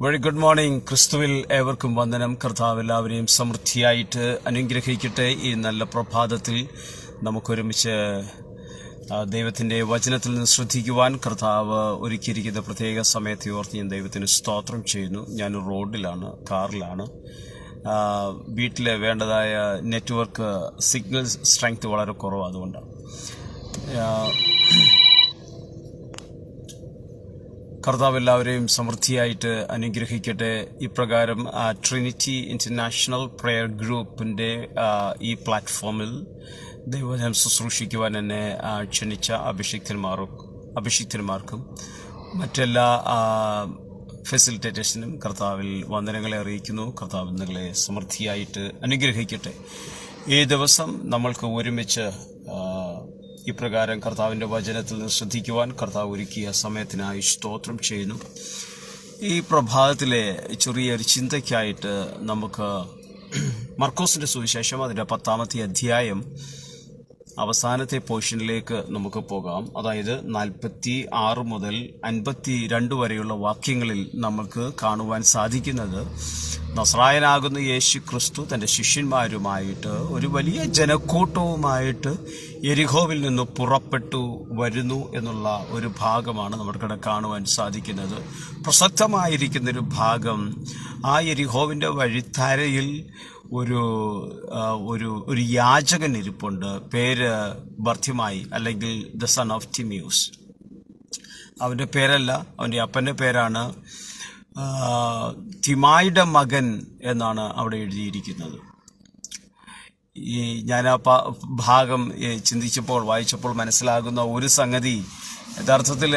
Very good morning. ക്രിസ്തുവിൽ ഏവർക്കും വന്ദനം. കർത്താവ് എല്ലാവരെയും സമൃദ്ധിയായിട്ട് അനുഗ്രഹിക്കട്ടെ. ഈ നല്ല പ്രഭാതത്തിൽ നമുക്കൊരുമിച്ച് ദൈവത്തിൻ്റെ വചനത്തിൽ നിന്ന് ശ്രദ്ധിക്കുവാൻ കർത്താവ് ഒരുക്കിയിരിക്കുന്ന പ്രത്യേക സമയത്തെ ഓർത്ത് ഞാൻ ദൈവത്തിന് സ്തോത്രം ചെയ്യുന്നു. ഞാൻ റോഡിലാണ്, കാറിലാണ്. വീട്ടിൽ വേണ്ടതായ നെറ്റ്വർക്ക് സിഗ്നൽ സ്ട്രെങ്ത് വളരെ കുറവ്, അതുകൊണ്ടാണ്. കർത്താവ് എല്ലാവരെയും സമൃദ്ധിയായിട്ട് അനുഗ്രഹിക്കട്ടെ. ഇപ്രകാരം ട്രിനിറ്റി ഇൻ്റർനാഷണൽ പ്രെയർ ഗ്രൂപ്പിൻ്റെ ഈ പ്ലാറ്റ്ഫോമിൽ ദൈവവചനം ശുശ്രൂഷിക്കുവാൻ എന്നെ ക്ഷണിച്ച അഭിഷിക്തന്മാർക്കും മറ്റെല്ലാ ഫെസിലിറ്റേറ്റേഴ്സിനും കർത്താവിൽ വന്ദനങ്ങളെ അറിയിക്കുന്നു. കർത്താവ് നിങ്ങളെ സമൃദ്ധിയായിട്ട് അനുഗ്രഹിക്കട്ടെ. ഈ ദിവസം നമ്മൾക്ക് ഒരുമിച്ച് ഇപ്രകാരം കർത്താവിൻ്റെ വചനത്തിൽ നിന്ന് ശ്രദ്ധിക്കുവാൻ കർത്താവ് ഒരുക്കിയ സമയത്തിനായി സ്തോത്രം ചെയ്യുന്നു. ഈ പ്രഭാതത്തിലെ ചെറിയൊരു ചിന്തയ്ക്കായിട്ട് നമുക്ക് മർക്കോസിൻ്റെ സുവിശേഷം അതിൻ്റെ 10-ാമത്തെ അധ്യായം അവസാനത്തെ പോർഷനിലേക്ക് നമുക്ക് പോകാം. അതായത് 46 മുതൽ 52 വരെയുള്ള വാക്യങ്ങളിൽ നമുക്ക് കാണുവാൻ സാധിക്കുന്നത് നസ്രായനാകുന്ന യേശു ക്രിസ്തു തൻ്റെ ശിഷ്യന്മാരുമായിട്ട് ഒരു വലിയ ജനക്കൂട്ടവുമായിട്ട് യെരിഹോവിൽ നിന്ന് പുറപ്പെട്ടു വരുന്നു എന്നുള്ള ഒരു ഭാഗമാണ് നമുക്കിവിടെ കാണുവാൻ സാധിക്കുന്നത്. പ്രസക്തമായിരിക്കുന്നൊരു ഭാഗം, ആ യെരിഹോവിൻ്റെ വഴിത്താരയിൽ ഒരു യാചകൻ ഇരിപ്പുണ്ട്. പേര് ബർത്തിമായി, അല്ലെങ്കിൽ ദ സൺ ഓഫ് തിമേയൂസ്. അവൻ്റെ പേരല്ല, അവൻ്റെ അപ്പൻ്റെ പേരാണ്. തിമായിയുടെ മകൻ എന്നാണ് അവിടെ എഴുതിയിരിക്കുന്നത്. ഞാൻ ആ ഭാഗം വായിച്ചപ്പോൾ മനസ്സിലാകുന്ന ഒരു സംഗതി, യഥാർത്ഥത്തിൽ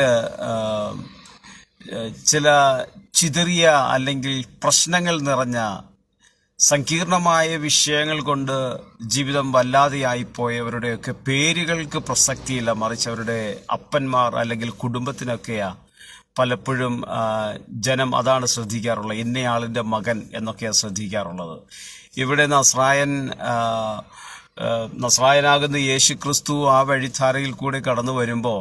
ചില ചിതറിയ അല്ലെങ്കിൽ പ്രശ്നങ്ങൾ നിറഞ്ഞ സങ്കീർണമായ വിഷയങ്ങൾ കൊണ്ട് ജീവിതം വല്ലാതെയായിപ്പോയവരുടെയൊക്കെ പേരുകൾക്ക് പ്രസക്തിയില്ല, മറിച്ച് അവരുടെ അപ്പന്മാർ അല്ലെങ്കിൽ കുടുംബത്തിനൊക്കെയാ പലപ്പോഴും ജനം അതാണ് ശ്രദ്ധിക്കാറുള്ളത്. ഇന്നയാളിൻ്റെ മകൻ എന്നൊക്കെയാണ് ശ്രദ്ധിക്കാറുള്ളത്. ഇവിടെ നസ്രായനാകുന്ന യേശു ക്രിസ്തു ആ വഴിധാരയിൽ കൂടെ കടന്നു വരുമ്പോൾ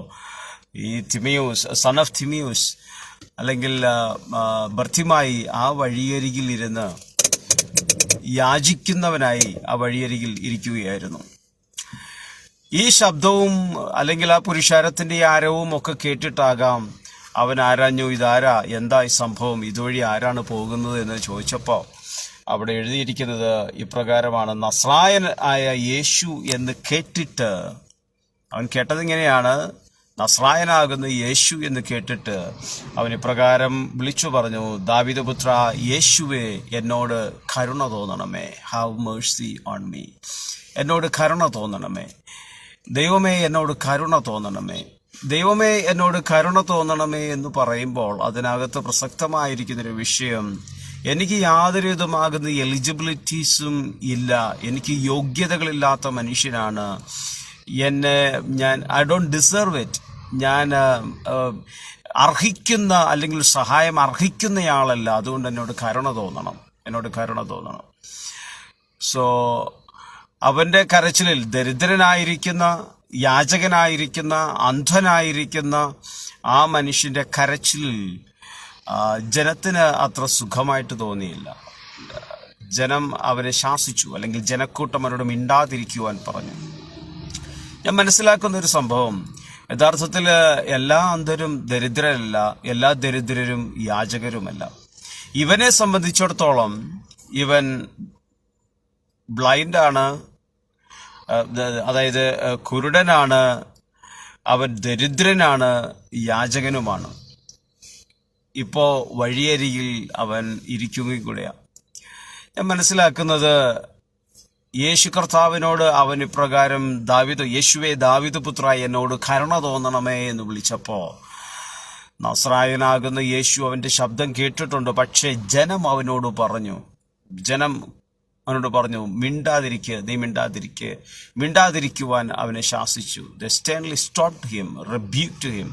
ഈ തിമേയൂസ്, സൺ ഓഫ് തിമേയൂസ് അല്ലെങ്കിൽ ബർത്തിമായി ആ വഴിയരികിൽ ഇരുന്ന് യാചിക്കുന്നവനായി ആ വഴിയരികിൽ ഇരിക്കുകയായിരുന്നു. ഈ ശബ്ദവും അല്ലെങ്കിൽ ആ പുരുഷാരത്തിൻ്റെ ആരവവും ഒക്കെ കേട്ടിട്ടാകാം അവൻ ആരാഞ്ഞു, ഇതാരാ, എന്താ ഈ സംഭവം, ഇതുവഴി ആരാണ് പോകുന്നത് എന്ന് ചോദിച്ചപ്പോൾ അവിടെ എഴുതിയിരിക്കുന്നത് ഇപ്രകാരമാണ്: നസ്രായൻ ആയ യേശു എന്ന് കേട്ടിട്ട്, അവൻ കേട്ടതിങ്ങനെയാണ്, നസ്രായനാകുന്ന യേശു എന്ന് കേട്ടിട്ട് അവൻ ഇപ്രകാരം വിളിച്ചു പറഞ്ഞു, ദാവീദ് പുത്ര യേശുവേ, എന്നോട് കരുണ തോന്നണമേ. Have mercy on me. എന്നോട് കരുണ തോന്നണമേ. ദൈവമേ, എന്നോട് കരുണ തോന്നണമേ. ദൈവമേ, എന്നോട് കരുണ തോന്നണമേ എന്ന് പറയുമ്പോൾ അതിനകത്ത് പ്രസക്തമായിരിക്കുന്നൊരു വിഷയം, എനിക്ക് യാതൊരു വിധമാകുന്ന എലിജിബിലിറ്റീസും ഇല്ല, എനിക്ക് യോഗ്യതകളില്ലാത്ത മനുഷ്യനാണ്, ഐ ഡോണ്ട് ഡിസേർവ് ഇറ്റ്, ഞാൻ അർഹിക്കുന്ന അല്ലെങ്കിൽ സഹായം അർഹിക്കുന്നയാളല്ല, അതുകൊണ്ട് എന്നോട് കരുണ തോന്നണം. സോ അവൻ്റെ കരച്ചിലിൽ ദരിദ്രനായിരിക്കുന്ന, യാചകനായിരിക്കുന്ന, അന്ധനായിരിക്കുന്ന ആ മനുഷ്യൻ്റെ കരച്ചിലിൽ ജനത്തിന് അത്ര സുഖമായിട്ട് തോന്നിയില്ല. ജനം അവനെ ശാസിച്ചു, അല്ലെങ്കിൽ ജനക്കൂട്ടം അവനോട് മിണ്ടാതിരിക്കുവാൻ പറഞ്ഞു. ഞാൻ മനസ്സിലാക്കുന്ന ഒരു സംഭവം, യഥാർത്ഥത്തിൽ എല്ലാ അന്ധരും ദരിദ്രരല്ല, എല്ലാ ദരിദ്രരും യാചകരുമല്ല. ഇവനെ സംബന്ധിച്ചിടത്തോളം ഇവൻ ബ്ലൈൻഡാണ്, അതായത് കുരുടനാണ്, അവൻ ദരിദ്രനാണ്, യാചകനുമാണ്. ഇപ്പോൾ വഴിയരികിൽ അവൻ ഇരിക്കുകയും കൂടെയാണ്. ഞാൻ മനസ്സിലാക്കുന്നത്, യേശു കർത്താവിനോട് അവൻ ഇപ്രകാരം, യേശുവേ ദാവീദ് പുത്ര എന്നോട് കരുണ തോന്നണമേ എന്ന് വിളിച്ചപ്പോൾ നസ്രായനാകുന്ന യേശു അവൻ്റെ ശബ്ദം കേട്ടിട്ടുണ്ട്. പക്ഷേ ജനം അവനോട് പറഞ്ഞു, മിണ്ടാതിരിക്കുവാൻ അവനെ ശാസിച്ചു. They sternly stopped him, rebuked him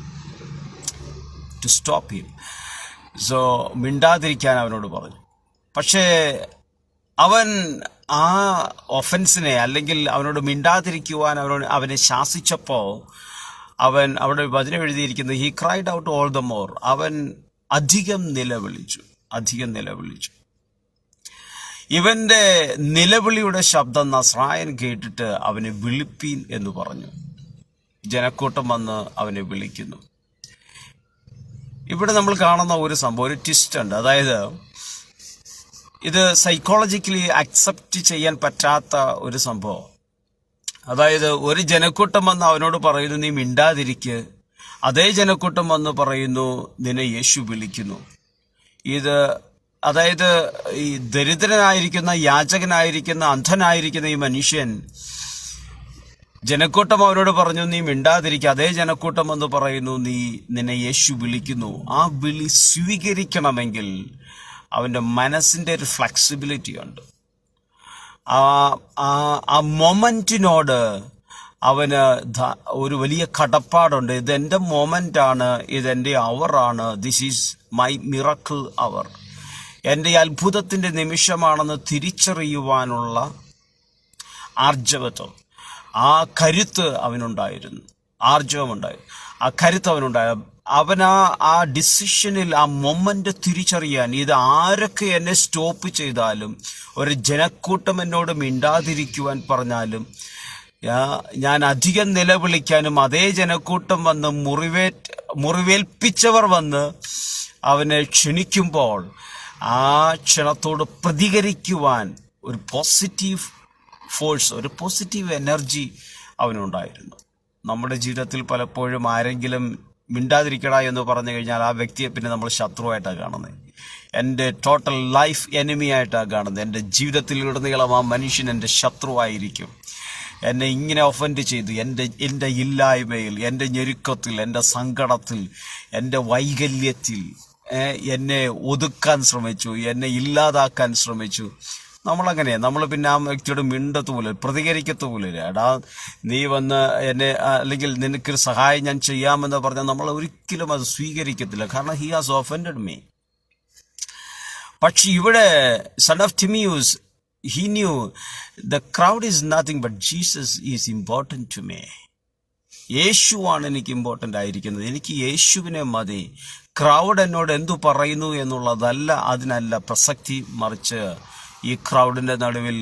to stop him. So മിണ്ടാതിരിക്കാൻ അവനോട് പറഞ്ഞു. പക്ഷേ അവൻ ആ ഒഫൻസിനെ, അല്ലെങ്കിൽ അവനോട് മിണ്ടാതിരിക്കുവാൻ അവനെ ശാസിച്ചപ്പോൾ അവിടെ വചനം എഴുതിയിരിക്കുന്നത്, he cried out all the more, അവൻ അധികം നിലവിളിച്ചു. അധികം നിലവിളിച്ചു. ഇവന്റെ നിലവിളിയുടെ ശബ്ദം നസ്രായൻ കേട്ടിട്ട് അവനെ വിളിപ്പീൻ എന്ന് പറഞ്ഞു. ജനക്കൂട്ടം വന്ന് അവനെ വിളിക്കുന്നു. ഇവിടെ നമ്മൾ കാണുന്ന ഒരു സംഭവം, ഒരു ട്വിസ്റ്റ് ഉണ്ട്. അതായത് ഇത് സൈക്കോളജിക്കലി അക്സെപ്റ്റ് ചെയ്യാൻ പറ്റാത്ത ഒരു സംഭവം. അതായത് ഒരു ജനക്കൂട്ടം വന്ന് അവനോട് പറയുന്നു നീ മിണ്ടാതിരിക്ക്. അതേ ജനക്കൂട്ടം വന്ന് പറയുന്നു നിന്നെ യേശു വിളിക്കുന്നു. ഇത് അതായത് ഈ ദരിദ്രനായിരിക്കുന്ന, യാചകനായിരിക്കുന്ന, അന്ധനായിരിക്കുന്ന ഈ മനുഷ്യൻ, ജനക്കൂട്ടം അവരോട് പറഞ്ഞു നീ മിണ്ടാതിരിക്കുക. അതേ ജനക്കൂട്ടം എന്ന് പറയുന്നു നിന്നെ യേശു വിളിക്കുന്നു. ആ വിളി സ്വീകരിക്കണമെങ്കിൽ അവന്റെ മനസ്സിന്റെ ഒരു ഫ്ലെക്സിബിലിറ്റി ഉണ്ട്. ആ മൊമെന്റിനോട് അവന് ഒരു വലിയ കടപ്പാടുണ്ട്. ഇതെന്റെ മൊമെന്റ് ആണ്, ഇതെന്റെ അവറാണ്, ദിസ് ഈസ് മൈ മിറക്കിൾ അവർ, എന്റെ അത്ഭുതത്തിന്റെ നിമിഷമാണെന്ന് തിരിച്ചറിയുവാനുള്ള ആർജവത്വം, ആ കരുത്ത് അവനുണ്ടായിരുന്നു. ആർജവമുണ്ടായിരുന്നു, ആ കരുത്ത് അവനുണ്ടായ ആ ഡിസിഷനിൽ, ആ മൊമെന്റ് തിരിച്ചറിയാൻ, ഇത് ആരൊക്കെ എന്നെ സ്റ്റോപ്പ് ചെയ്താലും, ഒരു ജനക്കൂട്ടം എന്നോട് മിണ്ടാതിരിക്കുവാൻ പറഞ്ഞാലും, ഞാൻ അധികം നിലവിളിക്കാനും, അതേ ജനക്കൂട്ടം വന്ന് മുറിവേൽപ്പിച്ചവർ വന്ന് അവനെ ക്ഷണിക്കുമ്പോൾ ആ ക്ഷണത്തോട് പ്രതികരിക്കുവാൻ ഒരു പോസിറ്റീവ് ഫോഴ്സ്, ഒരു പോസിറ്റീവ് എനർജി അവനുണ്ടായിരുന്നു. നമ്മുടെ ജീവിതത്തിൽ പലപ്പോഴും ആരെങ്കിലും മിണ്ടാതിരിക്കടാ എന്ന് പറഞ്ഞു കഴിഞ്ഞാൽ ആ വ്യക്തിയെ പിന്നെ നമ്മൾ ശത്രുവായിട്ടാണ് കാണുന്നത്, എൻ്റെ ടോട്ടൽ ലൈഫ് എനിമിയായിട്ടാണ് കാണുന്നത്. എൻ്റെ ജീവിതത്തിലുടനീളം ആ മനുഷ്യൻ എൻ്റെ ശത്രുവായിരിക്കും. എന്നെ ഇങ്ങനെ ഒഫൻഡ് ചെയ്തു, എൻ്റെ ഇല്ലായ്മയിൽ, എൻ്റെ ഞെരുക്കത്തിൽ, എൻ്റെ സങ്കടത്തിൽ, എൻ്റെ വൈകല്യത്തിൽ എന്നെ ഒതുക്കാൻ ശ്രമിച്ചു, എന്നെ ഇല്ലാതാക്കാൻ ശ്രമിച്ചു. നമ്മളങ്ങനെയാണ്. നമ്മൾ പിന്നെ ആ വ്യക്തിയോട് മിണ്ടത്തുപോലെ, പ്രതികരിക്കത്തുപോലെ. എടാ നീ വന്ന് എന്നെ, അല്ലെങ്കിൽ നിനക്കൊരു സഹായം ഞാൻ ചെയ്യാമെന്ന് പറഞ്ഞാൽ നമ്മൾ ഒരിക്കലും അത് സ്വീകരിക്കത്തില്ല. കാരണം ഹി ഹാസ് ഒഫൻഡഡ് മീ. പക്ഷെ ഇവിടെ son of Timaeus, he knew the crowd is nothing but Jesus is important to me. യേശുവാണ് എനിക്ക് ഇമ്പോർട്ടൻ്റ് ആയിരിക്കുന്നത്. എനിക്ക് യേശുവിനെ മതി. ക്രൗഡ് എന്നോട് എന്തു പറയുന്നു എന്നുള്ളതല്ല, അതിനല്ല പ്രസക്തി. മറിച്ച് ഈ ക്രൗഡിൻ്റെ നടുവിൽ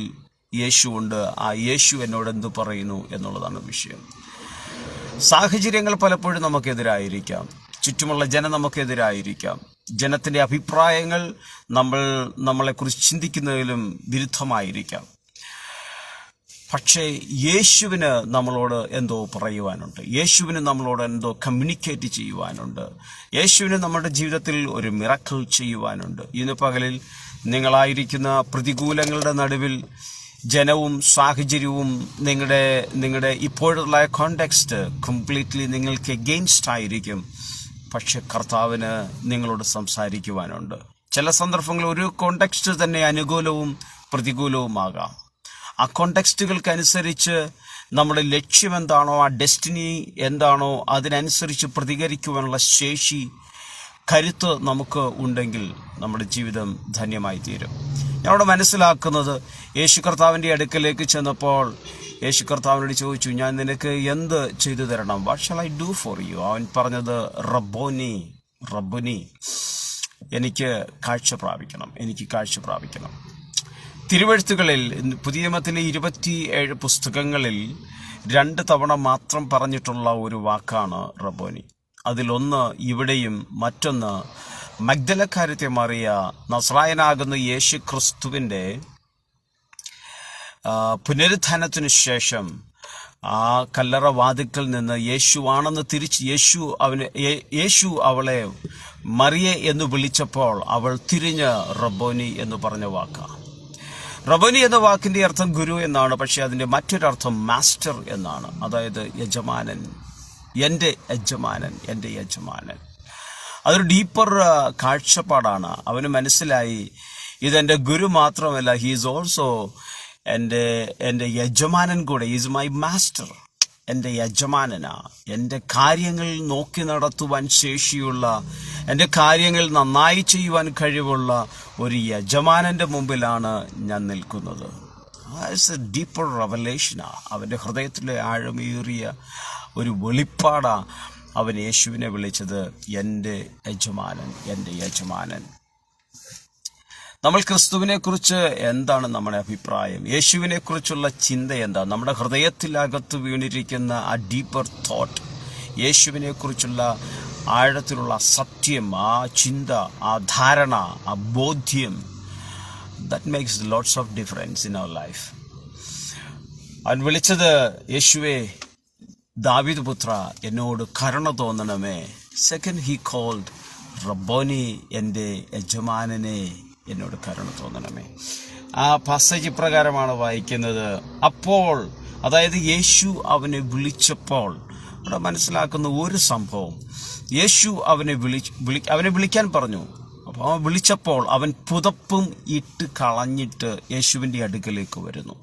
യേശുവുണ്ട്. ആ യേശു എന്നോട് എന്തു പറയുന്നു എന്നുള്ളതാണ് വിഷയം. സാഹചര്യങ്ങൾ പലപ്പോഴും നമുക്കെതിരായിരിക്കാം, ചുറ്റുമുള്ള ജനം നമുക്കെതിരായിരിക്കാം, ജനത്തിൻ്റെ അഭിപ്രായങ്ങൾ നമ്മളെക്കുറിച്ച് ചിന്തിക്കുന്നതിലും വിരുദ്ധമായിരിക്കാം. പക്ഷേ യേശുവിന് നമ്മളോട് എന്തോ പറയുവാനുണ്ട്, യേശുവിന് നമ്മളോട് എന്തോ കമ്മ്യൂണിക്കേറ്റ് ചെയ്യുവാനുണ്ട്, യേശുവിന് നമ്മുടെ ജീവിതത്തിൽ ഒരു മിറക്കിൾ ചെയ്യുവാനുണ്ട്. ഇന്ന് പകലിൽ നിങ്ങളായിരിക്കുന്ന പ്രതികൂലങ്ങളുടെ നടുവിൽ ജനവും സാഹചര്യവും നിങ്ങളുടെ ഇപ്പോഴുള്ള കോണ്ടെക്സ്റ്റ് കംപ്ലീറ്റ്ലി നിങ്ങൾക്ക് എഗെയിൻസ്റ്റ് ആയിരിക്കും. പക്ഷെ കർത്താവിന് നിങ്ങളോട് സംസാരിക്കുവാനുണ്ട്. ചില സന്ദർഭങ്ങളിൽ ഒരു കോണ്ടെക്സ്റ്റ് തന്നെ അനുകൂലവും പ്രതികൂലവുമാകാം. ആ കോണ്ടെക്സ്റ്റുകൾക്കനുസരിച്ച് നമ്മുടെ ലക്ഷ്യം എന്താണോ, ആ ഡെസ്റ്റിനി എന്താണോ, അതിനനുസരിച്ച് പ്രതികരിക്കുവാനുള്ള ശേഷി, കരുത്ത് നമുക്ക് ഉണ്ടെങ്കിൽ നമ്മുടെ ജീവിതം ധന്യമായി തീരും. ഞാനിവിടെ മനസ്സിലാക്കുന്നത്, യേശു കർത്താവിൻ്റെ അടുക്കലേക്ക് ചെന്നപ്പോൾ യേശു കർത്താവിനോട് ചോദിച്ചു, ഞാൻ നിനക്ക് എന്ത് ചെയ്തു തരണം? What shall I do for you? അവൻ പറഞ്ഞത്, റബ്ബുനി, എനിക്ക് കാഴ്ച പ്രാപിക്കണം. തിരുവെഴുത്തുകളിൽ, പുതിയ നിയമത്തിലെ 27 പുസ്തകങ്ങളിൽ 2 തവണ മാത്രം പറഞ്ഞിട്ടുള്ള ഒരു വാക്കാണ് റബ്ബോനി. അതിലൊന്ന് ഇവിടെയും, മറ്റൊന്ന് മഗ്ദലക്കാരത്തെ മറിയ നസ്രായനാകുന്ന യേശു ക്രിസ്തുവിൻ്റെ പുനരുത്ഥാനത്തിനു ശേഷം ആ കല്ലറ വാതിൽക്കൽ നിന്ന് യേശുവാണെന്ന് യേശു അവളെ മറിയെ എന്ന് വിളിച്ചപ്പോൾ അവൾ തിരിഞ്ഞ് റബ്ബോനി എന്ന് പറഞ്ഞ വാക്കാണ്. റബ്ബോനി എന്ന വാക്കിന്റെ അർത്ഥം ഗുരു എന്നാണ്. പക്ഷെ അതിന്റെ മറ്റൊരർത്ഥം മാസ്റ്റർ എന്നാണ്. അതായത് യജമാനൻ, എൻ്റെ യജമാനൻ. അതൊരു ഡീപ്പർ കാഴ്ചപ്പാടാണ്. അവന് മനസ്സിലായി, ഇതെൻ്റെ ഗുരു മാത്രമല്ല, ഹീസ് ഓൾസോ എൻ്റെ യജമാനൻ കൂടെ. ഈസ് മൈ മാസ്റ്റർ, എൻ്റെ യജമാനനാ. എൻ്റെ കാര്യങ്ങൾ നോക്കി നടത്തുവാൻ ശേഷിയുള്ള, എൻ്റെ കാര്യങ്ങൾ നന്നായി ചെയ്യുവാൻ കഴിവുള്ള ഒരു യജമാനൻ്റെ മുമ്പിലാണ് ഞാൻ നിൽക്കുന്നത്. ഇറ്റ്സ് എ ഡീപ്പർ റെവലേഷനാ. അവൻ്റെ ഹൃദയത്തിലെ ആഴമേറിയ ഒരു വെളിപ്പാടാ അവൻ യേശുവിനെ വിളിച്ചത് എൻ്റെ യജമാനൻ. നമ്മൾ ക്രിസ്തുവിനെ കുറിച്ച് എന്താണ് നമ്മുടെ അഭിപ്രായം? യേശുവിനെ കുറിച്ചുള്ള ചിന്ത എന്താ? നമ്മുടെ ഹൃദയത്തിലകത്ത് വീണിരിക്കുന്ന ആ ഡീപ്പർ തോട്ട്, യേശുവിനെ കുറിച്ചുള്ള ആഴത്തിലുള്ള സത്യം, ആ ചിന്ത, ആ ധാരണ, ആ ബോധ്യം, that makes lots of difference in our life. അവൻ വിളിച്ചത്, യേശുവേ ദാവീദ് പുത്ര എന്നോട് കരുണ തോന്നണമേ. സെക്കൻഡ് ഹി കോൾഡ് റബ്ബോനി, എൻ്റെ യജമാനനെ എന്നോട് കരുണ തോന്നണമേ. ആ പാസേജ് ഇപ്രകാരമാണ് വായിക്കുന്നത്. അപ്പോൾ, അതായത് യേശു അവനെ വിളിച്ചപ്പോൾ, ഇവിടെ മനസ്സിലാക്കുന്ന ഒരു സംഭവം, യേശു അവനെ വിളിക്കാൻ പറഞ്ഞു. അപ്പോൾ അവൻ വിളിച്ചപ്പോൾ അവൻ പുതപ്പും ഇട്ട് കളഞ്ഞിട്ട് യേശുവിൻ്റെ അടുക്കലേക്ക് വരുന്നു.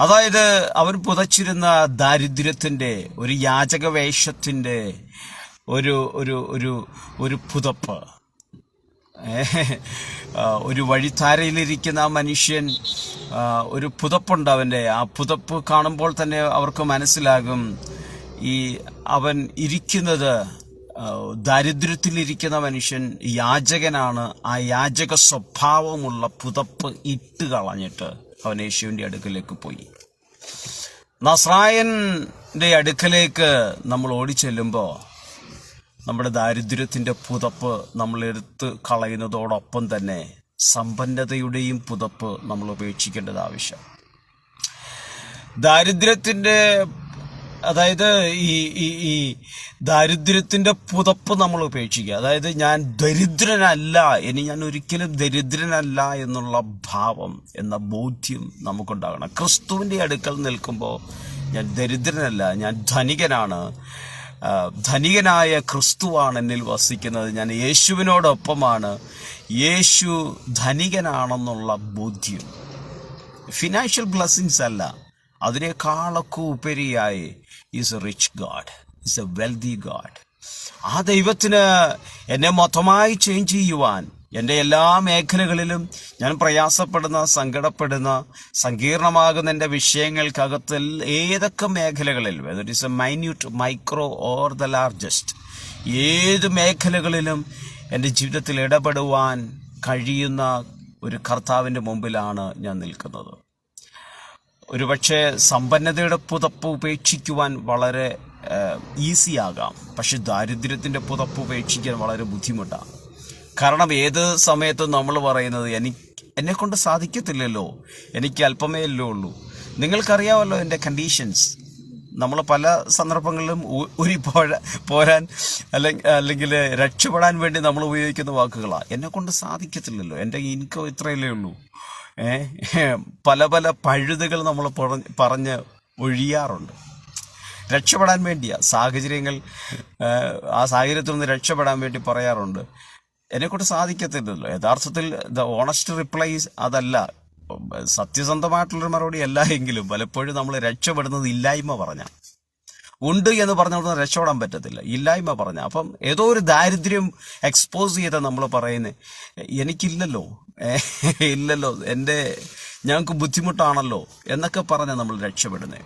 അതായത് അവൻ പുതച്ചിരുന്ന ദാരിദ്ര്യത്തിൻ്റെ, ഒരു യാചകവേഷത്തിൻ്റെ ഒരു ഒരു ഒരു ഒരു പുതപ്പ്, ഒരു വഴിത്താരയിലിരിക്കുന്ന ആ മനുഷ്യൻ, ഒരു പുതപ്പുണ്ട് അവൻ്റെ. ആ പുതപ്പ് കാണുമ്പോൾ തന്നെ അവർക്ക് മനസ്സിലാകും ഈ അവൻ ഇരിക്കുന്നത്, ദാരിദ്ര്യത്തിലിരിക്കുന്ന മനുഷ്യൻ യാചകനാണ്. ആ യാചക സ്വഭാവമുള്ള പുതപ്പ് ഇട്ട് കളഞ്ഞിട്ട് അവൻ യേശുവിൻ്റെ അടുക്കലേക്ക് പോയി. നസ്രായൻ്റെ അടുക്കലേക്ക് നമ്മൾ ഓടിച്ചെല്ലുമ്പോൾ നമ്മുടെ ദാരിദ്ര്യത്തിൻ്റെ പുതപ്പ് നമ്മൾ എടുത്ത് കളയുന്നതോടൊപ്പം തന്നെ സമ്പന്നതയുടെയും പുതപ്പ് നമ്മൾ ഉപേക്ഷിക്കേണ്ടത് ആവശ്യം. ദാരിദ്ര്യത്തിൻ്റെ, അതായത് ഈ ദാരിദ്ര്യത്തിൻ്റെ പുതപ്പ് നമ്മൾ ഉപേക്ഷിക്കുക. അതായത് ഞാൻ ദരിദ്രനല്ല, ഇനി ഞാൻ ഒരിക്കലും ദരിദ്രനല്ല എന്നുള്ള ഭാവം, എന്ന ബോധ്യം നമുക്കുണ്ടാകണം. ക്രിസ്തുവിൻ്റെ അടുക്കൽ നിൽക്കുമ്പോൾ ഞാൻ ദരിദ്രനല്ല, ഞാൻ ധനികനാണ്. ധനികനായ ക്രിസ്തുവാണ് എന്നിൽ വസിക്കുന്നത്. ഞാൻ യേശുവിനോടൊപ്പമാണ്. യേശു ധനികനാണെന്നുള്ള ബോധ്യം, ഫിനാൻഷ്യൽ ബ്ലെസ്സിങ്സ് അല്ല, അതിനേക്കാളൊക്കെ ഉപരിയായി is A rich God, is A വെൽതി God. ആ ദൈവത്തിന് എന്നെ മൊത്തമായി ചേഞ്ച് ചെയ്യുവാൻ, എൻ്റെ എല്ലാ മേഖലകളിലും ഞാൻ പ്രയാസപ്പെടുന്ന, സങ്കടപ്പെടുന്ന, സങ്കീർണമാകുന്ന എൻ്റെ വിഷയങ്ങൾക്കകത്ത് ഏതൊക്കെ മേഖലകളിൽ, whether it is A minute, micro or the largest, ഏത് മേഖലകളിലും എൻ്റെ ജീവിതത്തിൽ ഇടപെടുവാൻ കഴിയുന്ന ഒരു കർത്താവിൻ്റെ മുമ്പിലാണ് ഞാൻ നിൽക്കുന്നത്. ഒരുപക്ഷെ സമ്പന്നതയുടെ പുതപ്പ് ഉപേക്ഷിക്കുവാൻ വളരെ ഈസിയാകാം, പക്ഷെ ദാരിദ്ര്യത്തിൻ്റെ പുതപ്പ് ഉപേക്ഷിക്കാൻ വളരെ ബുദ്ധിമുട്ടാണ്. കാരണം ഏത് സമയത്തും നമ്മൾ പറയുന്നത്, എന്നെക്കൊണ്ട് സാധിക്കത്തില്ലല്ലോ, എനിക്ക് അല്പമേ അല്ലേ ഉള്ളൂ. നിങ്ങൾക്കറിയാമല്ലോ എൻ്റെ കണ്ടീഷൻസ്. നമ്മൾ പല സന്ദർഭങ്ങളിലും പോരാൻ അല്ലെങ്കിൽ രക്ഷപ്പെടാൻ വേണ്ടി നമ്മൾ ഉപയോഗിക്കുന്ന വാക്കുകളാണ്. എന്നെക്കൊണ്ട് സാധിക്കത്തില്ലല്ലോ, എൻ്റെ ഇൻകം ഇത്രയല്ലേ ഉള്ളൂ. പല പല പഴുതുകൾ നമ്മൾ പറഞ്ഞ് ഒഴിയാറുണ്ട്. രക്ഷപ്പെടാൻ വേണ്ടിയാ, സാഹചര്യങ്ങൾ, ആ സാഹചര്യത്തിൽ നിന്ന് രക്ഷപ്പെടാൻ വേണ്ടി പറയാറുണ്ട്, എന്നെക്കൊണ്ട് സാധിക്കത്തില്ലല്ലോ. യഥാർത്ഥത്തിൽ ദ ഓണസ്റ്റ് റിപ്ലൈസ് അതല്ല, സത്യസന്ധമായിട്ടുള്ളൊരു മറുപടി അല്ല. എങ്കിലും പലപ്പോഴും നമ്മൾ രക്ഷപ്പെടുന്നത് ഇല്ലായ്മ പറഞ്ഞ, ഉണ്ട് എന്ന് പറഞ്ഞുകൊണ്ട് രക്ഷപ്പെടാൻ പറ്റത്തില്ല, ഇല്ലായ്മ പറഞ്ഞ. അപ്പം ഏതോ ഒരു ദാരിദ്ര്യം എക്സ്പോസ് ചെയ്ത നമ്മൾ പറയുന്നത്, എനിക്കില്ലല്ലോ, ഇല്ലല്ലോ, ഞങ്ങൾക്ക് ബുദ്ധിമുട്ടാണല്ലോ എന്നൊക്കെ പറഞ്ഞാൽ നമ്മൾ രക്ഷപ്പെടുന്നത്.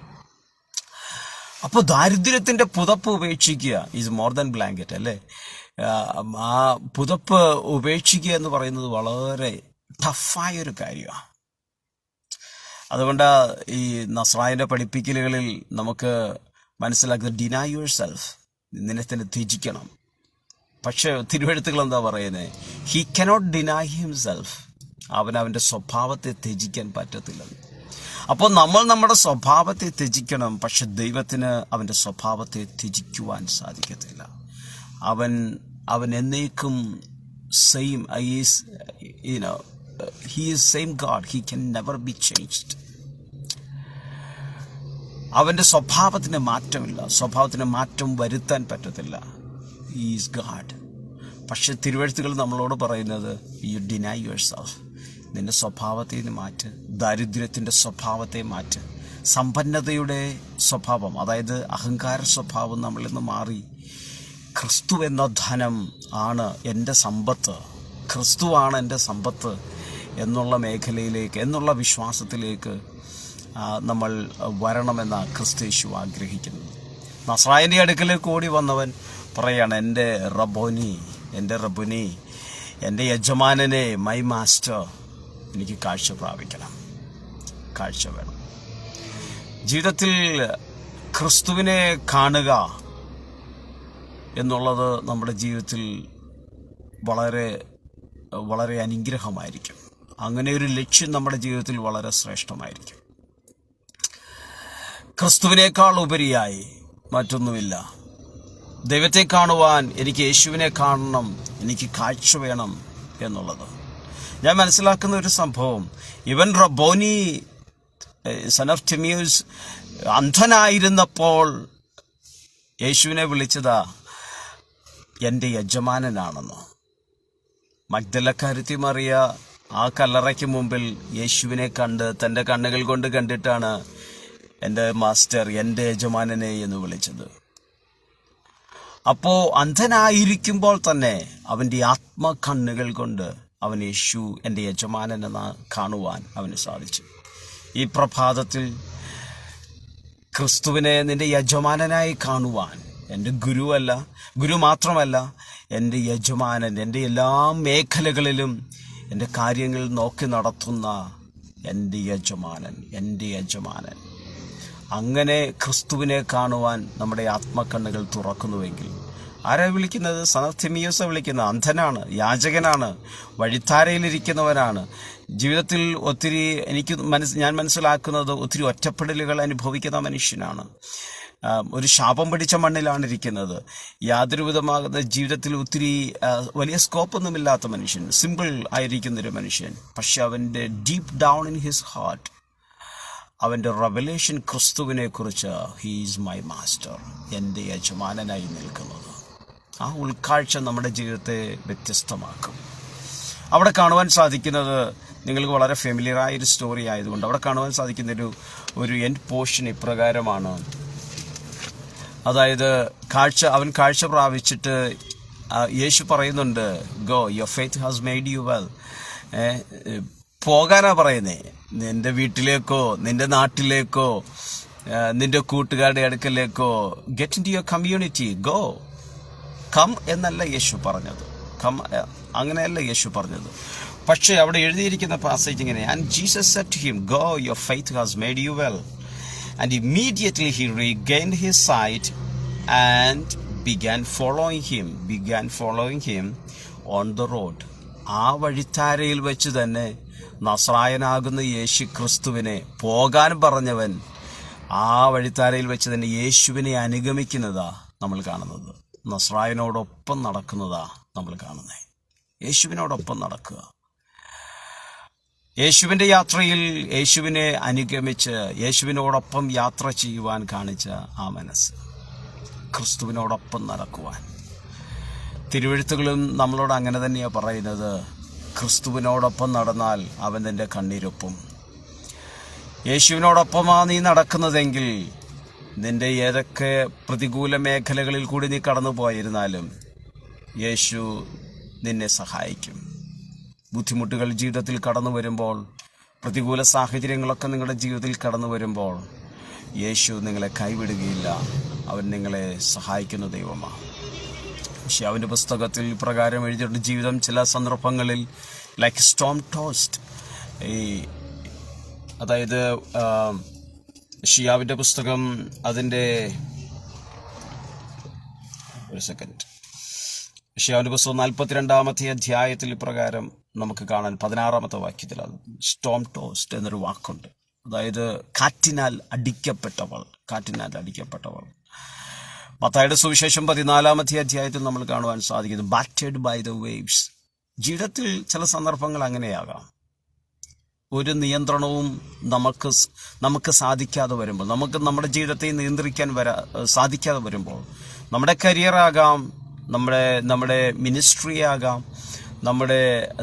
അപ്പോൾ ദാരിദ്ര്യത്തിൻ്റെ പുതപ്പ് ഉപേക്ഷിക്കുക ഈസ് മോർ ദാൻ ബ്ലാങ്കറ്റ്, അല്ലേ? ആ പുതപ്പ് ഉപേക്ഷിക്കുക എന്ന് പറയുന്നത് വളരെ ടഫായൊരു കാര്യമാണ്. അതുകൊണ്ട് ഈ നസ്രായൻ്റെ പഠിപ്പിക്കലുകളിൽ നമുക്ക് മനസ്സിലാക്കുന്നത്, ഡിനൈ യുവർ സെൽഫ്, നിന്നെ തന്നെ ത്യജിക്കണം. പക്ഷെ തിരുവെഴുത്തുകൾ എന്താ പറയുന്നത്? ഹി കനോട്ട് ഡിനൈ ഹിംസെൽഫ്, അവൻ്റെ സ്വഭാവത്തെ ത്യജിക്കാൻ പറ്റത്തില്ല. അപ്പോൾ നമ്മൾ നമ്മുടെ സ്വഭാവത്തെ ത്യജിക്കണം, പക്ഷെ ദൈവത്തിന് അവൻ്റെ സ്വഭാവത്തെ ത്യജിക്കുവാൻ സാധിക്കത്തില്ല. അവൻ എന്നേക്കും same, he is same God, he can never be changed. അവൻ്റെ സ്വഭാവത്തിന് മാറ്റമില്ല, സ്വഭാവത്തിന് മാറ്റം വരുത്താൻ പറ്റത്തില്ല. He is God. പക്ഷെ തിരുവെഴുത്തുകൾ നമ്മളോട് പറയുന്നത്, you deny yourself, നിന്റെ സ്വഭാവത്തെ മാറ്റ്, ദാരിദ്ര്യത്തിൻ്റെ സ്വഭാവത്തെ മാറ്റ്, സമ്പന്നതയുടെ സ്വഭാവം, അതായത് അഹങ്കാര സ്വഭാവം നമ്മളിൽ നിന്ന് മാറി ക്രിസ്തു എന്ന ധനം ആണ് എൻ്റെ സമ്പത്ത്, ക്രിസ്തുവാണ് എൻ്റെ സമ്പത്ത് എന്നുള്ള മേഖലയിലേക്ക്, എന്നുള്ള വിശ്വാസത്തിലേക്ക് നമ്മൾ വരണമെന്ന ക്രിസ്തയേശു ആഗ്രഹിക്കുന്നു. നസ്രായൻ്റെ അടുക്കലേക്ക് ഓടി വന്നവൻ പറയാണ്, എൻ്റെ റബ്ബോനി, എൻ്റെ യജമാനനെ, മൈ മാസ്റ്റർ, എനിക്ക് കാഴ്ച പ്രാപിക്കണം. കാഴ്ച വേണം. ജീവിതത്തിൽ ക്രിസ്തുവിനെ കാണുക എന്നുള്ളത് നമ്മുടെ ജീവിതത്തിൽ വളരെ വളരെ അനുഗ്രഹമായിരിക്കും. അങ്ങനെ ഒരു ലക്ഷ്യം നമ്മുടെ ജീവിതത്തിൽ വളരെ ശ്രേഷ്ഠമായിരിക്കും. ക്രിസ്തുവിനേക്കാൾ ഉപരിയായി മറ്റൊന്നുമില്ല. ദൈവത്തെ കാണുവാൻ എനിക്ക് യേശുവിനെ കാണണം, എനിക്ക് കാഴ്ച വേണം എന്നുള്ളത്. ഞാൻ മനസ്സിലാക്കുന്ന ഒരു സംഭവം, ഇവൻ റബ്ബോനി സൺ ഓഫ് തിമേസ് അന്ധനായിരുന്നപ്പോൾ യേശുവിനെ വിളിച്ചതാ എൻ്റെ യജമാനനാണെന്ന്. മഗ്ദലക്കാരത്തി മറിയ ആ കല്ലറയ്ക്ക് മുമ്പിൽ യേശുവിനെ കണ്ട് തൻ്റെ കണ്ണുകൾ കൊണ്ട് കണ്ടിട്ടാണ് എൻ്റെ മാസ്റ്റർ, എൻ്റെ യജമാനനെ എന്ന് വിളിച്ചത്. അപ്പോൾ അന്ധനായിരിക്കുമ്പോൾ തന്നെ അവൻ്റെ ആത്മകണ്ണുകൾ കൊണ്ട് അവൻ യേശു എൻ്റെ യജമാനെന്ന് കാണുവാൻ അവന് സാധിച്ചു. ഈ പ്രഭാതത്തിൽ ക്രിസ്തുവിനെ നിന്റെ യജമാനനായി കാണുവാൻ, എൻ്റെ ഗുരുവല്ല, ഗുരു മാത്രമല്ല, എൻ്റെ യജമാനൻ, എൻ്റെ എല്ലാ മേഖലകളിലും എൻ്റെ കാര്യങ്ങൾ നോക്കി നടത്തുന്ന എൻ്റെ യജമാനൻ, എൻ്റെ യജമാനൻ. അങ്ങനെ ക്രിസ്തുവിനെ കാണുവാൻ നമ്മുടെ ആത്മക്കണ്ണുകൾ തുറക്കുന്നുവെങ്കിൽ, ആരാ വിളിക്കുന്നത്? സൺ ഓഫ് തിമേസ് വിളിക്കുന്നത്. അന്ധനാണ്, യാചകനാണ്, വഴിത്താരയിലിരിക്കുന്നവനാണ്. ജീവിതത്തിൽ ഒത്തിരി ഞാൻ മനസ്സിലാക്കുന്നത് ഒത്തിരി ഒറ്റപ്പെടലുകൾ അനുഭവിക്കുന്ന മനുഷ്യനാണ്. ഒരു ശാപം പിടിച്ച മണ്ണിലാണ് ഇരിക്കുന്നത്. യാതൊരു വിധമാകുന്ന ജീവിതത്തിൽ ഒത്തിരി വലിയ സ്കോപ്പൊന്നുമില്ലാത്ത മനുഷ്യൻ, സിമ്പിൾ ആയിരിക്കുന്നൊരു മനുഷ്യൻ. പക്ഷെ അവൻ്റെ deep down in his heart അവൻ്റെ റെവലേഷൻ ക്രിസ്തുവിനെ കുറിച്ച്, ഹീ ഈസ് മൈ മാസ്റ്റർ, എൻ്റെ യജമാനനായി നിൽക്കുന്നത്. ആ ഉൾക്കാഴ്ച നമ്മുടെ ജീവിതത്തെ വ്യത്യസ്തമാക്കും. അവിടെ കാണുവാൻ സാധിക്കുന്നത്, നിങ്ങൾക്ക് വളരെ ഫെമിലിയറായൊരു സ്റ്റോറി ആയതുകൊണ്ട് അവിടെ കാണുവാൻ സാധിക്കുന്ന ഒരു എൻഡ് പോർഷൻ ഇപ്രകാരമാണ്. അതായത് അവൻ കാഴ്ച പ്രാപിച്ചിട്ട് യേശു പറയുന്നുണ്ട്, go, your faith has made you well. പോകാനാ പറയുന്നേ, നിന്റെ വീട്ടിലേക്കോ നിന്റെ നാട്ടിലേക്കോ നിന്റെ കൂട്ടുകാരുടെ അടുക്കലേക്കോ, get in to your community, go. Come എന്നല്ല യേശു പറഞ്ഞത്, അങ്ങനെയല്ല യേശു പറഞ്ഞത്. പക്ഷേ അവിടെ എഴുതിയിരിക്കുന്ന പാസേജ് ഇങ്ങനെ, and Jesus said to him, go, your faith has made you well. And immediately he regained his sight and began following him on the road. ആ വഴിത്താരയിൽ വെച്ച് തന്നെ നസ്രായനാകുന്ന യേശു ക്രിസ്തുവിനെ പോകാൻ പറഞ്ഞവൻ ആ വഴിത്താരയിൽ വെച്ച് തന്നെ യേശുവിനെ അനുഗമിക്കുന്നതാ നമ്മൾ കാണുന്നത്. നസ്രായനോടൊപ്പം നടക്കുന്നതാ നമ്മൾ കാണുന്നത്. യേശുവിനോടൊപ്പം നടക്കുക. യേശുവിൻ്റെ യാത്രയിൽ യേശുവിനെ അനുഗമിച്ച് യേശുവിനോടൊപ്പം യാത്ര ചെയ്യുവാൻ കാണിച്ച ആ മനസ്സ്, ക്രിസ്തുവിനോടൊപ്പം നടക്കുവാൻ. തിരുവെഴുത്തുകളും നമ്മളോട് അങ്ങനെ തന്നെയാണ് പറയുന്നത്. ക്രിസ്തുവിനോടൊപ്പം നടന്നാൽ അവൻ നിൻ്റെ കണ്ണീരൊപ്പം. യേശുവിനോടൊപ്പമാണ് നീ നടക്കുന്നതെങ്കിൽ നിൻ്റെ ഏതൊക്കെ പ്രതികൂല മേഖലകളിൽ കൂടി നീ കടന്നു പോയിരുന്നാലും യേശു നിന്നെ സഹായിക്കും. ബുദ്ധിമുട്ടുകൾ ജീവിതത്തിൽ കടന്നു വരുമ്പോൾ, പ്രതികൂല സാഹചര്യങ്ങളൊക്കെ നിങ്ങളുടെ ജീവിതത്തിൽ കടന്നു വരുമ്പോൾ യേശു നിങ്ങളെ കൈവിടുകയില്ല. അവൻ നിങ്ങളെ സഹായിക്കുന്ന ദൈവമാണ്. പക്ഷെ അവൻ്റെ പുസ്തകത്തിൽ പ്രകാരം എഴുതിയിട്ട് ജീവിതം ചില സന്ദർഭങ്ങളിൽ ലൈക്ക് സ്റ്റോം ടോസ്റ്റ്, അതായത് ഷിയാവിൻ്റെ പുസ്തകം അതിൻ്റെ ഷിയാവിൻ്റെ പുസ്തകം 42-ാമത്തെ അധ്യായത്തിൽ പ്രകാരം നമുക്ക് കാണാൻ 16-ാമത്തെ വാക്യത്തിൽ അത് സ്റ്റോം ടോസ്റ്റ് എന്നൊരു വാക്കുണ്ട്. അതായത് കാറ്റിനാൽ അടിക്കപ്പെട്ടവൾ. മത്തായിയുടെ സുവിശേഷം 14-ാമത്തെ അധ്യായത്തിൽ നമ്മൾ കാണുവാൻ സാധിക്കുന്നത് ബാറ്റേഡ് ബൈ ദ വേവ്സ്. ജീവിതത്തിൽ ചില സന്ദർഭങ്ങൾ അങ്ങനെയാകാം. ഒരു നിയന്ത്രണവും നമുക്ക് സാധിക്കാതെ വരുമ്പോൾ, നമുക്ക് നമ്മുടെ ജീവിതത്തെ നിയന്ത്രിക്കാൻ സാധിക്കാതെ വരുമ്പോൾ, നമ്മുടെ കരിയറാകാം, നമ്മുടെ മിനിസ്ട്രി ആകാം,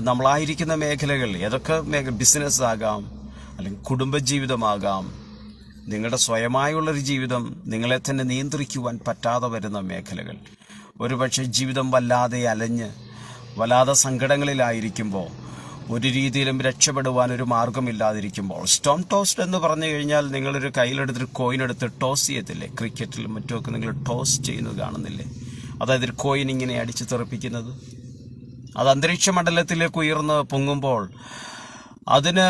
നമ്മളായിരിക്കുന്ന മേഖലകൾ ഏതൊക്കെ ബിസിനസ് ആകാം, അല്ലെങ്കിൽ കുടുംബജീവിതമാകാം, നിങ്ങളുടെ സ്വയമായുള്ളൊരു ജീവിതം, നിങ്ങളെ തന്നെ നിയന്ത്രിക്കുവാൻ പറ്റാതെ വരുന്ന മേഖലകൾ, ഒരുപക്ഷെ ജീവിതം വല്ലാതെ സങ്കടങ്ങളിലായിരിക്കുമ്പോൾ, ഒരു രീതിയിലും രക്ഷപ്പെടുവാൻ ഒരു മാർഗമില്ലാതിരിക്കുമ്പോൾ, സ്റ്റോം ടോസ്റ്റ് എന്ന് പറഞ്ഞു കഴിഞ്ഞാൽ നിങ്ങളൊരു കയ്യിലെടുത്തൊരു കോയിൻ എടുത്ത് ടോസ് ചെയ്യത്തില്ലേ? ക്രിക്കറ്റിലും മറ്റുമൊക്കെ നിങ്ങൾ ടോസ് ചെയ്യുന്നത് കാണുന്നില്ലേ? അതായത് ഒരു കോയിൻ ഇങ്ങനെ അടിച്ചു തെറിപ്പിക്കുന്നത്. അത് അന്തരീക്ഷ മണ്ഡലത്തിലേക്ക് ഉയർന്ന് പൊങ്ങുമ്പോൾ അതിന്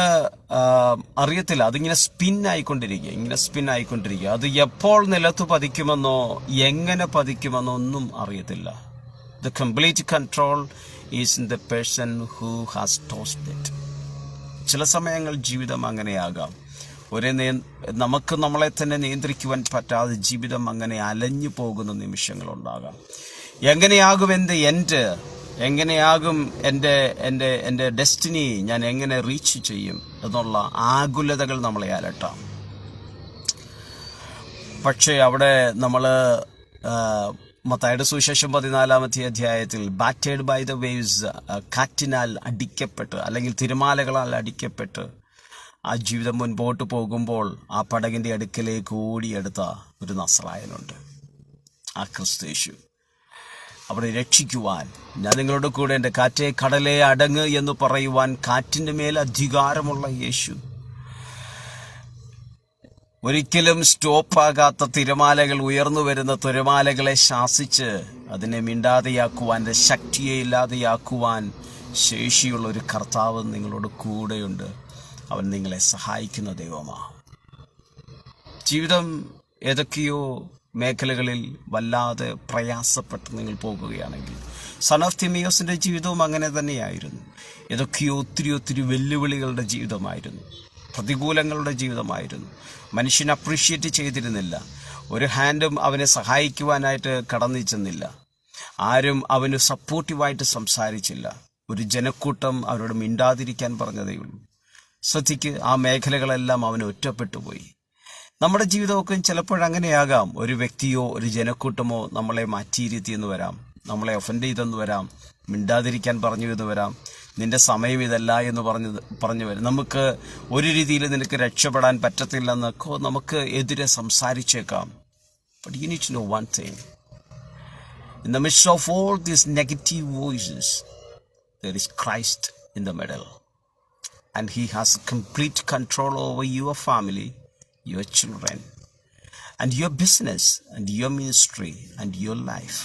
അറിയത്തില്ല, അതിങ്ങനെ സ്പിൻ ആയിക്കൊണ്ടിരിക്കുക. അത് എപ്പോൾ നിലത്ത് പതിക്കുമെന്നോ എങ്ങനെ പതിക്കുമെന്നോ ഒന്നും അറിയത്തില്ല. The complete control is in the person who has tossed it. ചില സമയങ്ങൾ ജീവിതം അങ്ങനെയാകാം. നമുക്ക് നമ്മളെ തന്നെ നിയന്ത്രിക്കുവാൻ പറ്റാതെ ജീവിതം അങ്ങനെ അലഞ്ഞു പോകുന്ന നിമിഷങ്ങളുണ്ടാകാം. എങ്ങനെയാകും എങ്ങനെയാകും എൻ്റെ ഡെസ്റ്റിനി ഞാൻ എങ്ങനെ റീച്ച് ചെയ്യും എന്നുള്ള ആകുലതകൾ നമ്മളെ അലട്ടാം. പക്ഷേ അവിടെ നമ്മൾ മത്തായിയുടെ സുവിശേഷം 14-ാമത്തെ അധ്യായത്തിൽ ബാറ്റേഡ് ബൈ ദ വേവ്സ്, കാറ്റിനാൽ അടിക്കപ്പെട്ട് അല്ലെങ്കിൽ തിരമാലകളാൽ അടിക്കപ്പെട്ട് ആ ജീവിതം മുൻപോട്ട് പോകുമ്പോൾ ആ പടകിൻ്റെ അടുക്കലേക്ക് ഓടിയെടുത്ത ഒരു നസ്രായനുണ്ട്, ആ ക്രിസ്തുയേശു. അവിടെ രക്ഷിക്കുവാൻ, ഞാൻ നിങ്ങളുടെ കൂടെ എൻ്റെ കാറ്റേ കടലേ അടങ്ങ് എന്ന് പറയുവാൻ കാറ്റിൻ്റെ മേൽ അധികാരമുള്ള യേശു. ഒരിക്കലും സ്റ്റോപ്പാകാത്ത തിരമാലകൾ, ഉയർന്നു വരുന്ന തിരമാലകളെ ശാസിച്ച് അതിനെ മിണ്ടാതെയാക്കുവാൻ, എൻ്റെ ശക്തിയെ ഇല്ലാതെയാക്കുവാൻ ശേഷിയുള്ള ഒരു കർത്താവ് നിങ്ങളോട് കൂടെയുണ്ട്. അവൻ നിങ്ങളെ സഹായിക്കുന്ന ദൈവമാണ്. ജീവിതം ഏതൊക്കെയോ മേഖലകളിൽ വല്ലാതെ പ്രയാസപ്പെട്ട് നിങ്ങൾ പോകുകയാണെങ്കിൽ, സൺ ഓഫ് തിമിയോസിൻ്റെ ജീവിതവും അങ്ങനെ തന്നെയായിരുന്നു. ഏതൊക്കെയോ ഒത്തിരി വെല്ലുവിളികളുടെ ജീവിതമായിരുന്നു, പ്രതികൂലങ്ങളുടെ ജീവിതമായിരുന്നു. മനുഷ്യൻ അപ്രീഷിയേറ്റ് ചെയ്തിരുന്നില്ല. ഒരു ഹാൻഡും അവനെ സഹായിക്കുവാനായിട്ട് കടന്നു ചെന്നില്ല. ആരും അവന് സപ്പോർട്ടീവായിട്ട് സംസാരിച്ചില്ല. ഒരു ജനക്കൂട്ടം അവരോട് മിണ്ടാതിരിക്കാൻ പറഞ്ഞതേ ഉള്ളൂ. ശ്രദ്ധിക്ക്, ആ മേഖലകളെല്ലാം അവന് ഒറ്റപ്പെട്ടു പോയി. നമ്മുടെ ജീവിതമൊക്കെ ചിലപ്പോഴങ്ങനെയാകാം. ഒരു വ്യക്തിയോ ഒരു ജനക്കൂട്ടമോ നമ്മളെ മാറ്റിയിരുത്തിയെന്ന് വരാം, നമ്മളെ ഒഫൻഡ് ചെയ്തെന്ന് വരാം, മിണ്ടാതിരിക്കാൻ പറഞ്ഞു എന്ന് വരാം, നിന്റെ സമയം ഇതല്ല എന്ന് പറഞ്ഞു വരും. നമുക്ക് ഒരു രീതിയിൽ നിനക്ക് രക്ഷപ്പെടാൻ പറ്റത്തില്ലെന്നൊക്കെ നമുക്ക് എതിരെ സംസാരിച്ചേക്കാം. But you need to know one thing. In the midst of all these negative voices, there is Christ in the middle. And He has complete control over your family, your children, and your business, and your ministry, and your life.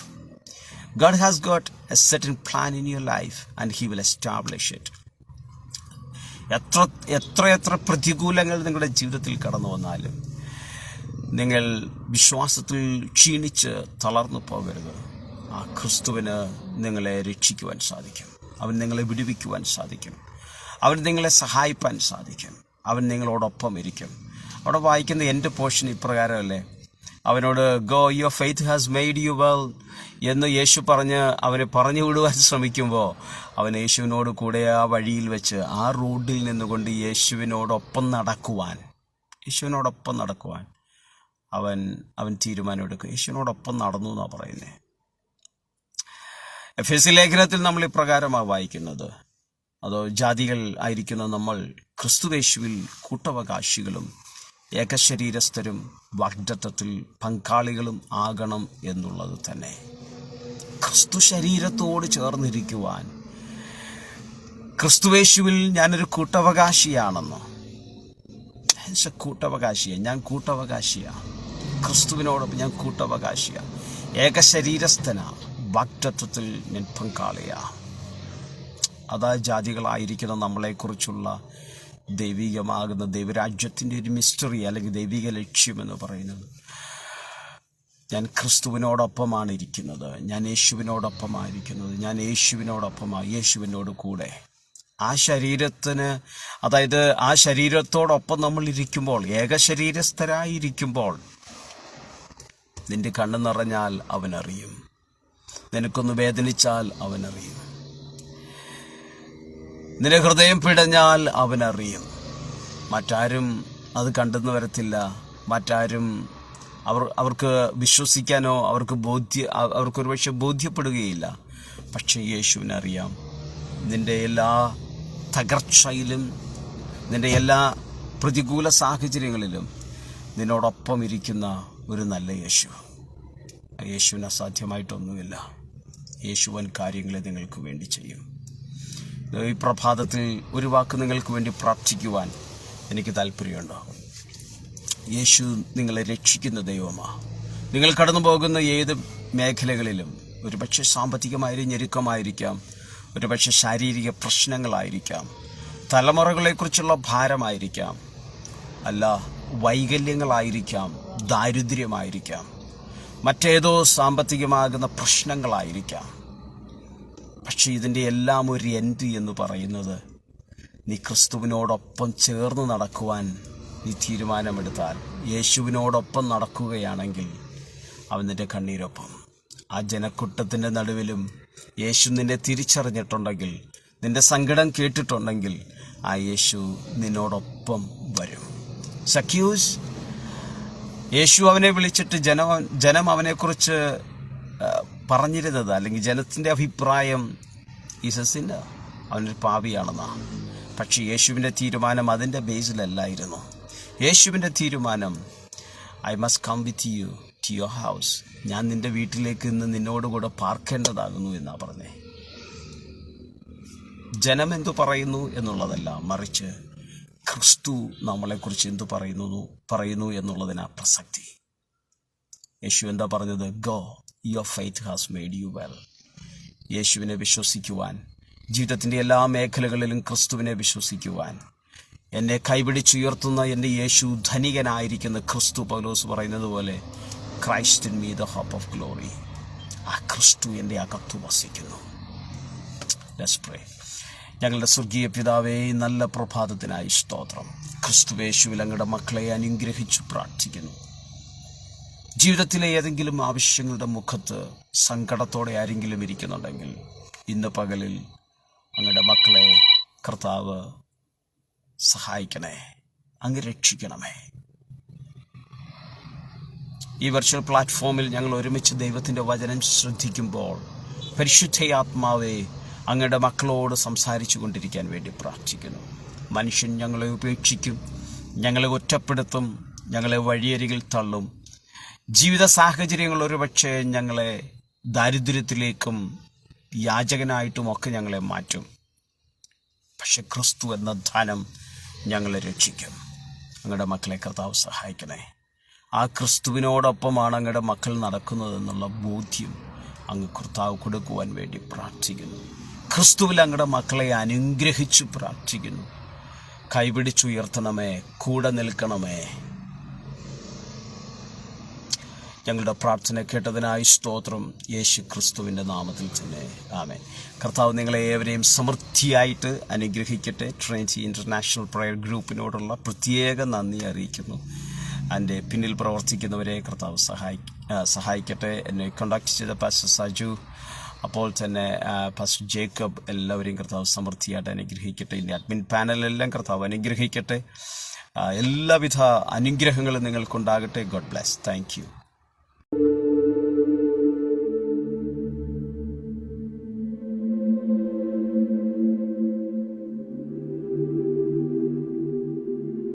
God has got a certain plan in your life, and He will establish it. എത്ര പ്രതികൂലങ്ങൾ നിങ്ങളുടെ ജീവിതത്തിൽ കടന്നു വന്നാലും നിങ്ങൾ വിശ്വാസത്തിൽ ക്ഷീണിച്ച് തളർന്നു പോകരുത്. ആ ക്രിസ്തുവിന് നിങ്ങളെ രക്ഷിക്കുവാൻ സാധിക്കും. അവൻ നിങ്ങളെ വിടുവിക്കുവാൻ സാധിക്കും. അവൻ നിങ്ങളെ സഹായിപ്പാൻ സാധിക്കും. അവൻ നിങ്ങളോടൊപ്പം ഇരിക്കും. അവിടെ വായിക്കുന്ന എൻ്റെ പോർഷൻ ഇപ്രകാരമല്ലേ, അവനോട് go your faith has made you well എന്ന് യേശു പറഞ്ഞ് അവനെ പറഞ്ഞു വിടുവാൻ ശ്രമിക്കുമ്പോൾ അവൻ യേശുവിനോട് കൂടെ ആ വഴിയിൽ വെച്ച് ആ റോഡിൽ നിന്നുകൊണ്ട് യേശുവിനോടൊപ്പം നടക്കുവാൻ അവൻ തീരുമാനമെടുക്കും. യേശുവിനോടൊപ്പം നടന്നു എന്നാണ് പറയുന്നത്. എഫെസ്യ ലേഖനത്തിൽ നമ്മൾ ഇപ്രകാരമാണ് വായിക്കുന്നത്, അതോ ജാതികൾ ആയിരിക്കുന്ന നമ്മൾ ക്രിസ്തുയേശുവിൽ കൂട്ടവകാശികളും ഏകശരീരസ്ഥരും വാഗ്ദത്തത്തിൽ പങ്കാളികളും ആകണം എന്നുള്ളത് തന്നെ. ക്രിസ്തു ശരീരത്തോട് ചേർന്നിരിക്കുവാൻ, ക്രിസ്തുയേശുവിൽ ഞാനൊരു കൂട്ടവകാശിയാണെന്നോ, ഞാൻ കൂട്ടവകാശിയാണ്. ക്രിസ്തുവിനോടൊപ്പം ഞാൻ കൂട്ടവകാശിയാണ്, ഏകശരീരസ്ഥനാണ്, വാഗ്ദത്തത്തിൽ ഞാൻ പങ്കാളിയാണ്. അതാ ജാതികളായിരിക്കുന്ന നമ്മളെക്കുറിച്ചുള്ള ദൈവികമാകുന്ന ദൈവരാജ്യത്തിൻ്റെ ഒരു മിസ്റ്ററി അല്ലെങ്കിൽ ദൈവിക ലക്ഷ്യമെന്ന് പറയുന്നത്. ഞാൻ ക്രിസ്തുവിനോടൊപ്പമാണ് ഇരിക്കുന്നത്, ഞാൻ യേശുവിനോടൊപ്പമായിരിക്കുന്നത്, ഞാൻ യേശുവിനോടൊപ്പമാണ്, യേശുവിനോട് കൂടെ. ആ ശരീരത്തിന്, അതായത് ആ ശരീരത്തോടൊപ്പം നമ്മൾ ഇരിക്കുമ്പോൾ, ഏകശരീരസ്ഥരായിരിക്കുമ്പോൾ നിന്റെ കണ്ണ് നിറഞ്ഞാൽ അവനറിയും, നിനക്കൊന്ന് വേദനിച്ചാൽ അവനറിയും, നിന്റെ ഹൃദയം പിടഞ്ഞാൽ അവനറിയും. മറ്റാരും അത് കണ്ടെന്ന് വരത്തില്ല. മറ്റാരും അവർക്ക് വിശ്വസിക്കാനോ അവർക്കൊരു പക്ഷെ ബോധ്യപ്പെടുകയില്ല. പക്ഷേ യേശുവിനറിയാം. നിന്റെ എല്ലാ തകർച്ചയിലും, നിന്റെ എല്ലാ പ്രതികൂല സാഹചര്യങ്ങളിലും നിന്നോടൊപ്പം ഇരിക്കുന്ന ഒരു നല്ല യേശു. യേശുവിന് അസാധ്യമായിട്ടൊന്നുമില്ല. യേശുവൻ കാര്യങ്ങളെ നിങ്ങൾക്ക് വേണ്ടി ചെയ്യും. ഈ പ്രഭാതത്തിൽ ഒരു വാക്ക് നിങ്ങൾക്ക് വേണ്ടി പ്രാർത്ഥിക്കുവാൻ എനിക്ക് താല്പര്യമുണ്ടോ? യേശു നിങ്ങളെ രക്ഷിക്കുന്ന ദൈവമാണ്. നിങ്ങൾ കടന്നു പോകുന്ന ഏത് മേഖലകളിലും, ഒരു പക്ഷേ സാമ്പത്തികമായ ഞെരുക്കമായിരിക്കാം, ഒരുപക്ഷെ ശാരീരിക പ്രശ്നങ്ങളായിരിക്കാം, തലമുറകളെക്കുറിച്ചുള്ള ഭാരമായിരിക്കാം, അല്ല വൈകല്യങ്ങളായിരിക്കാം, ദാരിദ്ര്യമായിരിക്കാം, മറ്റേതോ സാമ്പത്തികമാകുന്ന പ്രശ്നങ്ങളായിരിക്കാം. പക്ഷെ ഇതിൻ്റെ എല്ലാം ഒരു എൻഡ് എന്ന് പറയുന്നത്, നീ ക്രിസ്തുവിനോടൊപ്പം ചേർന്ന് നടക്കുവാൻ നീ തീരുമാനമെടുത്താൽ, യേശുവിനോടൊപ്പം നടക്കുകയാണെങ്കിൽ അവൻ നിൻ്റെ കണ്ണീരൊപ്പം. ആ ജനക്കൂട്ടത്തിൻ്റെ നടുവിലും യേശു നിന്നെ തിരിച്ചറിഞ്ഞിട്ടുണ്ടെങ്കിൽ, നിൻ്റെ സങ്കടം കേട്ടിട്ടുണ്ടെങ്കിൽ, ആ യേശു നിന്നോടൊപ്പം വരും. സഖ്യൂസ്, യേശു അവനെ വിളിച്ചിട്ട് ജനം അവനെക്കുറിച്ച് പറഞ്ഞിരുന്നത്, അല്ലെങ്കിൽ ജനത്തിൻ്റെ അഭിപ്രായം ഈസസിന് അവനൊരു പാപിയാണെന്നാണ്. പക്ഷേ യേശുവിൻ്റെ തീരുമാനം അതിൻ്റെ ബേസിലല്ലായിരുന്നു. യേശുവിൻ്റെ തീരുമാനം, I must come with you to your house, ഞാൻ നിൻ്റെ വീട്ടിലേക്ക് ഇന്ന് നിന്നോടുകൂടെ പാർക്കേണ്ടതാകുന്നു എന്നാണ് പറഞ്ഞേ. ജനം എന്തു പറയുന്നു എന്നുള്ളതല്ല, മറിച്ച് ക്രിസ്തു നമ്മളെക്കുറിച്ച് എന്തു പറയുന്നു എന്നുള്ളതിനാ പ്രസക്തി. യേശു എന്താ പറഞ്ഞത്? Go, your faith has made you well. യേശുവിനെ വിശ്വസിക്കുവാൻ, ജീവിതത്തിൻ്റെ എല്ലാ മേഖലകളിലും ക്രിസ്തുവിനെ വിശ്വസിക്കുവാൻ, എന്നെ കൈപിടിച്ചുയർത്തുന്ന എൻ്റെ യേശു ധനികനായിരിക്കുന്ന ക്രിസ്തു, പൗലോസ് പറയുന്നത് പോലെ, Christ in me the hope of glory. ആ ക്രിസ്തു എൻ്റെ അകത്തു വസിക്കുന്നു. Let's pray. ഞങ്ങളുടെ സ്വർഗീയ പിതാവേ, നല്ല പ്രഭാതത്തിനായി സ്തോത്രം. ക്രിസ്തുവേശുവിൽ അങ്ങയുടെ മക്കളെ അനുഗ്രഹിച്ചു പ്രാർത്ഥിക്കുന്നു. ജീവിതത്തിലെ ഏതെങ്കിലും ആവശ്യങ്ങളുടെ മുഖത്ത് സങ്കടത്തോടെ ആരെങ്കിലും ഇരിക്കുന്നുണ്ടെങ്കിൽ, ഇന്ന് പകലിൽ അങ്ങയുടെ മക്കളെ കർത്താവ് സഹായിക്കണേ, അങ്ങ് രക്ഷിക്കണമേ. ഈ വെർച്വൽ പ്ലാറ്റ്ഫോമിൽ ഞങ്ങൾ ഒരുമിച്ച് ദൈവത്തിൻ്റെ വചനം ശ്രദ്ധിക്കുമ്പോൾ, പരിശുദ്ധയാത്മാവേ, അങ്ങയുടെ മക്കളോട് സംസാരിച്ചു കൊണ്ടിരിക്കാൻ വേണ്ടി പ്രാർത്ഥിക്കുന്നു. മനുഷ്യൻ ഞങ്ങളെ ഉപേക്ഷിക്കും, ഞങ്ങളെ ഒറ്റപ്പെടുത്തും, ഞങ്ങളെ വഴിയരികിൽ തള്ളും. ജീവിത സാഹചര്യങ്ങൾ ഒരുപക്ഷെ ഞങ്ങളെ ദാരിദ്ര്യത്തിലേക്കും യാചകനായിട്ടുമൊക്കെ ഞങ്ങളെ മാറ്റും. പക്ഷെ ക്രിസ്തു എന്ന ധനം ഞങ്ങളെ രക്ഷിക്കും. അങ്ങയുടെ മക്കളെ കർത്താവ് സഹായിക്കണേ. ആ ക്രിസ്തുവിനോടൊപ്പമാണ് അങ്ങയുടെ മക്കൾ നടക്കുന്നതെന്നുള്ള ബോധ്യം അങ്ങ് കർത്താവ് കൊടുക്കുവാൻ വേണ്ടി പ്രാർത്ഥിക്കുന്നു. ക്രിസ്തുവിൽ അങ്ങയുടെ മക്കളെ അനുഗ്രഹിച്ചു പ്രാർത്ഥിക്കുന്നു. കൈപിടിച്ചുയർത്തണമേ, കൂടെ നിൽക്കണമേ. ഞങ്ങളുടെ പ്രാർത്ഥന കേട്ടതിനായി സ്തോത്രം, യേശു ക്രിസ്തുവിൻ്റെ നാമത്തിൽ തന്നെ, ആമേൻ. കർത്താവ് നിങ്ങളെ ഏവരെയും സമൃദ്ധിയായിട്ട് അനുഗ്രഹിക്കട്ടെ. ട്രിനിറ്റി ഇൻ്റർനാഷണൽ പ്രയർ ഗ്രൂപ്പിനോടുള്ള പ്രത്യേക നന്ദി അറിയിക്കുന്നു. എൻ്റെ പിന്നിൽ പ്രവർത്തിക്കുന്നവരെ കർത്താവ് സഹായിക്കട്ടെ. എന്നെ കോണ്ടാക്ട് ചെയ്ത പാസ്റ്റർ സജു, അപ്പോൾ തന്നെ പാസ്റ്റർ ജേക്കബ്, എല്ലാവരെയും കർത്താവ് സമൃദ്ധിയായിട്ട് അനുഗ്രഹിക്കട്ടെ. ഇനി അഡ്മിൻ പാനലെല്ലാം കർത്താവ് അനുഗ്രഹിക്കട്ടെ. എല്ലാവിധ അനുഗ്രഹങ്ങളും നിങ്ങൾക്കുണ്ടാകട്ടെ. God bless. Thank U.